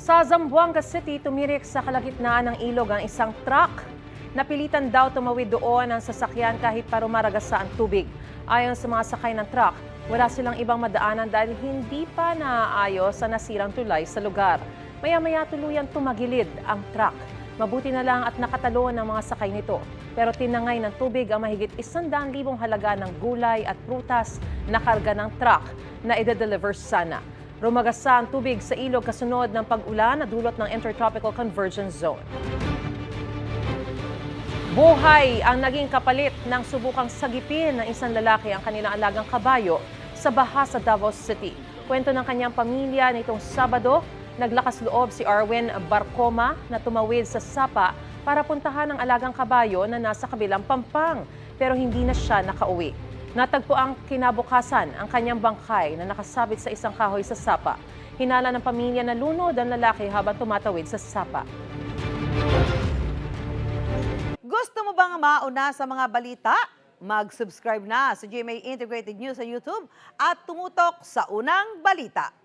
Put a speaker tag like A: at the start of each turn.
A: Sa Zamboanga City, tumirik sa kalagitnaan ng ilog ang isang truck. Napilitan daw tumawid doon ang sasakyan kahit pa rumaragasa ang tubig. Ayon sa mga sakay ng truck, wala silang ibang madaanan dahil hindi pa naaayos sa nasirang tulay sa lugar. Maya-maya tuluyang tumagilid ang truck. Mabuti na lang at nakatalon ang mga sakay nito. Pero tinangay ng tubig ang mahigit 100,000 halaga ng gulay at prutas na karga ng truck na ide-deliver sana. Rumagasa ang tubig sa ilog kasunod ng pag-ulan na dulot ng Intertropical Convergence Zone. Buhay ang naging kapalit ng subukang sagipin ng isang lalaki ang kanilang alagang kabayo sa baha sa Davao City. Kwento ng kanyang pamilya nitong Sabado, naglakas loob si Arwin Barcoma na tumawid sa sapa para puntahan ang alagang kabayo na nasa kabilang pampang, pero hindi na siya nakauwi. Natagpo ang kinabukasan ang kanyang bangkay na nakasabit sa isang kahoy sa sapa. Hinala ng pamilya na lunod ang lalaki habang tumatawid sa sapa.
B: Gusto mo bang mauna sa mga balita? Mag-subscribe na sa GMA Integrated News sa YouTube at tumutok sa unang balita.